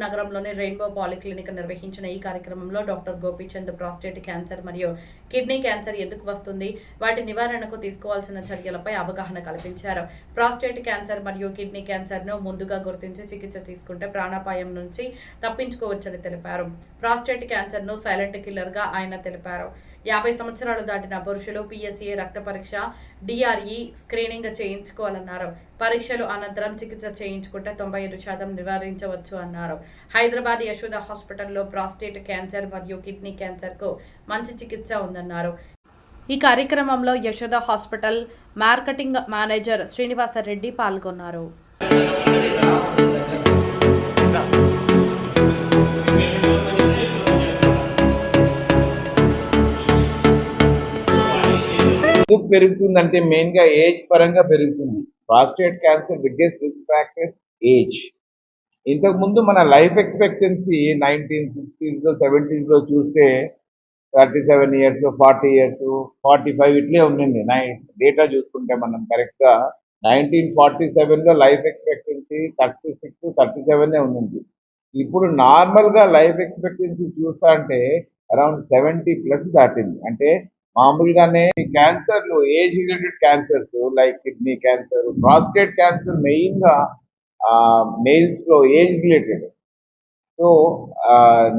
నగరంలోని rainbow polyclinic నిర్వహించిన ఈ కార్యక్రమంలో డాక్టర్ గోపీచంద్ ప్రాస్టేట్ క్యాన్సర్ మరియు కిడ్నీ క్యాన్సర్ ఎందుకు వస్తుంది, వాటి నివారణకు తీసుకోవాల్సిన చర్యలపై అవగాహన కల్పించారు. ప్రాస్టేట్ క్యాన్సర్ మరియు కిడ్నీ క్యాన్సర్ను ముందుగా గుర్తించి చికిత్స తీసుకుంటే ప్రాణాపాయం నుంచి తప్పించుకోవచ్చని తెలిపారు. ప్రాస్టేట్ క్యాన్సర్ను సైలెంట్ కిల్లర్గా ఆయన తెలిపారు. 50 సంవత్సరాలు దాటిన పురుషులు పిఎస్ఏ రక్త పరీక్ష, డిఆర్ఈ స్క్రీనింగ్ చేయించుకోవాలన్నారు. పరీక్షలు అనంతరం చికిత్స చేయించుకుంటే 95% నివారించవచ్చు అన్నారు. హైదరాబాద్ యశోద హాస్పిటల్లో ప్రాస్టేట్ క్యాన్సర్ మరియు కిడ్నీ క్యాన్సర్కు మంచి చికిత్స ఉందన్నారు. ఈ కార్యక్రమంలో Yashoda hospital marketing manager Srinivasa Reddy పాల్గొన్నారు. ఎందుకు పెరుగుతుందంటే మెయిన్ గా ఏజ్ పరంగా పెరుగుతుంది. Prostate cancer biggest risk factor age. ఇంతకు ముందు మన లైఫ్ ఎక్స్పెక్టెన్సీ 1960s 70s చూస్తే 37 years 40 years 45 ఇట్లే ఉండింది. డేటా చూసుకుంటే మనం కరెక్ట్ గా 1947లో లైఫ్ ఎక్స్పెక్టెన్సీ 36 37 ఉండింది. ఇప్పుడు నార్మల్ గా లైఫ్ ఎక్స్పెక్టెన్సీ చూస్తా అంటే అరౌండ్ 70+ దాటింది. అంటే మామూలుగానే క్యాన్సర్లు age related cancers like kidney cancer, prostate cancer main గా మేల్స్ లో ఏజ్ రిలేటెడ్. సో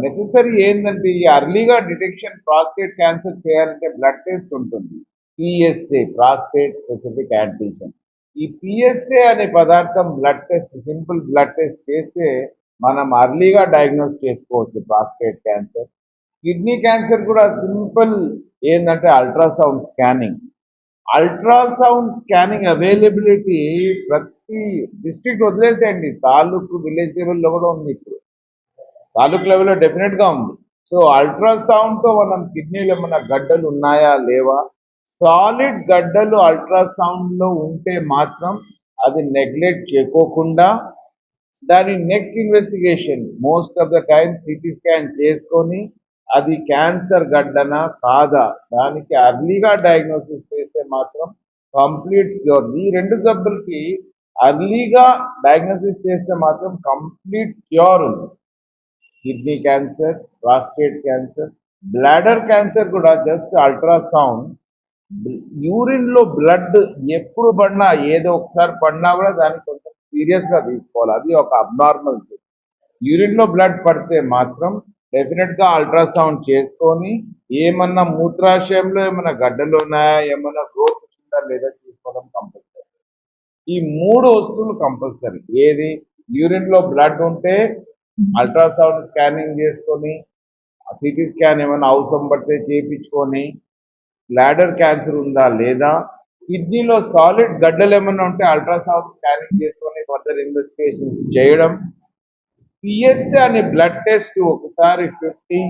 నెసెసరీ ఏంటంటే ఈ అర్లీగా డిటెక్షన్ ప్రాస్టేట్ క్యాన్సర్ చేయాలంటే బ్లడ్ టెస్ట్ ఉంటుంది. PSA prostate specific antigen. ఈ పిఎస్ఏ అనే పదార్థం blood test, simple blood test చేస్తే మనం అర్లీగా డయాగ్నోస్ చేసుకోవచ్చు ప్రాస్టేట్ క్యాన్సర్. కిడ్నీ క్యాన్సర్ కూడా సింపుల్ ఏంటంటే ultrasound scanning. Ultrasound scanning availability ప్రతి డిస్ట్రిక్ట్ వదిలేసేయండి, తాలూకు విలేజ్ లెవెల్లో కూడా ఉంది. ఇప్పుడు తాలూకు లెవెల్లో డెఫినెట్గా ఉంది. సో అల్ట్రాసౌండ్తో మనం కిడ్నీలో ఏమైనా గడ్డలు ఉన్నాయా లేవా, సాలిడ్ గడ్డలు అల్ట్రాసౌండ్లో ఉంటే మాత్రం అది నెగ్లెక్ట్ చేయకోకుండా దాని next investigation most of the time CT scan చేసుకొని అది క్యాన్సర్ గడ్డనా కాదా దానికి అర్లీగా డయాగ్నోసిస్ చేస్తే మాత్రం కంప్లీట్ క్యూర్. ఈ రెండు జబ్బులకి అర్లీగా డయాగ్నోసిస్ చేస్తే మాత్రం కంప్లీట్ క్యూర్ ఉంది. Kidney cancer, prostate cancer, bladder cancer కూడా జస్ట్ అల్ట్రాసౌండ్, యూరిన్లో బ్లడ్ ఎప్పుడు పడినా ఏదో ఒకసారి పడినా కూడా దాన్ని కొంచెం సీరియస్గా తీసుకోవాలి. అది ఒక అబ్నార్మల్. యూరిన్లో బ్లడ్ పడితే మాత్రం డెఫినెట్గా అల్ట్రాసౌండ్ చేసుకొని ఏమన్నా మూత్రాశయంలో ఏమైనా గడ్డలు ఉన్నాయా, ఏమన్నా గ్రోత్ ఉందా లేదా చూసుకోవడం కంపల్సరీ. ఈ 3 వస్తువులు కంపల్సరీ. ఏది, యూరిన్లో బ్లడ్ ఉంటే అల్ట్రాసౌండ్ స్కానింగ్ చేసుకొని, సిటీ స్కాన్ ఏమైనా అవసరం పడితే చేయించుకొని, బ్లాడర్ క్యాన్సర్ ఉందా లేదా, కిడ్నీలో సాలిడ్ గడ్డలు ఏమైనా ఉంటే అల్ట్రాసౌండ్ స్కానింగ్ చేసుకొని ఫర్దర్ ఇన్వెస్టిగేషన్స్ చేయడం. పిఎస్ఏ అనే బ్లడ్ టెస్ట్ ఒకసారి 50,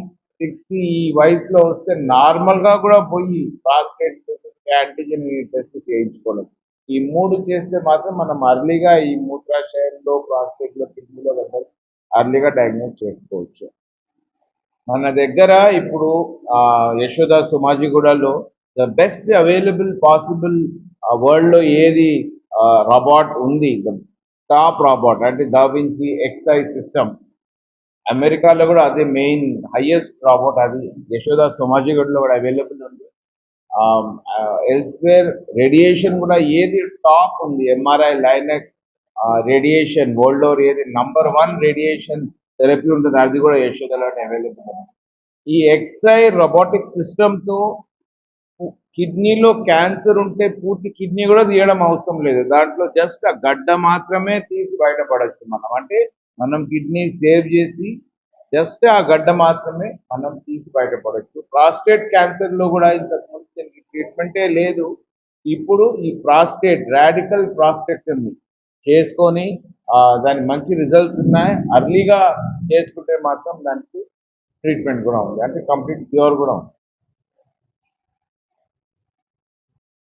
60 ఈ వయసులో వస్తే నార్మల్గా కూడా పోయి ప్రాస్టేట్ యాంటీజెన్ టెస్ట్ చేయించుకోవడం. ఈ 3 చేస్తే మాత్రం మనం అర్లీగా ఈ మూత్రాశయంలో, ప్రాస్టేట్లో, కిడ్నీలో అర్లీగా డయాగ్నోస్ చేసుకోవచ్చు. మన దగ్గర ఇప్పుడు యశోద సుమాజిగూడలో ద బెస్ట్ అవైలబుల్ పాసిబుల్ వరల్డ్లో ఏది రోబోట్ ఉంది, టాప్ రోబోట్ అంటే దా వించి XI సిస్టమ్. అమెరికాలో కూడా అదే మెయిన్ హైయెస్ట్ రోబోట్, అది యశోద సుమాజిగూడలో కూడా అవైలబుల్ ఉంది. ఎల్స్వేర్ రేడియేషన్ కూడా ఏది టాప్ ఉంది, MRI Linux radiation world over ఏది నంబర్ 1 రేడియేషన్ థెరపీ ఉంటుంది, అది కూడా యశోదలోనే అవైలబుల్ ఉంది. ఈ XI రోబోటిక్ సిస్టమ్తో కిడ్నీలో క్యాన్సర్ ఉంటే పూర్తి కిడ్నీ కూడా తీయడం అవసరం లేదు. దాంట్లో జస్ట్ ఆ గడ్డ మాత్రమే తీసి బయటపడచ్చు. మనం అంటే మనం కిడ్నీ సేవ్ చేసి జస్ట్ ఆ గడ్డ మాత్రమే మనం తీసి బయటపడచ్చు. ప్రాస్టేట్ క్యాన్సర్లో కూడా ఇంతకుముందు దీనికి ట్రీట్మెంటే లేదు. ఇప్పుడు ఈ ప్రాస్టేట్ రాడికల్ ప్రాస్టెక్టమీ చేసుకొని దాని మంచి రిజల్ట్స్ ఉన్నాయి. అర్లీగా చేసుకుంటే మాత్రం దానికి ట్రీట్మెంట్ కూడా ఉంది, అంటే కంప్లీట్ క్యూర్ కూడా ఉంది.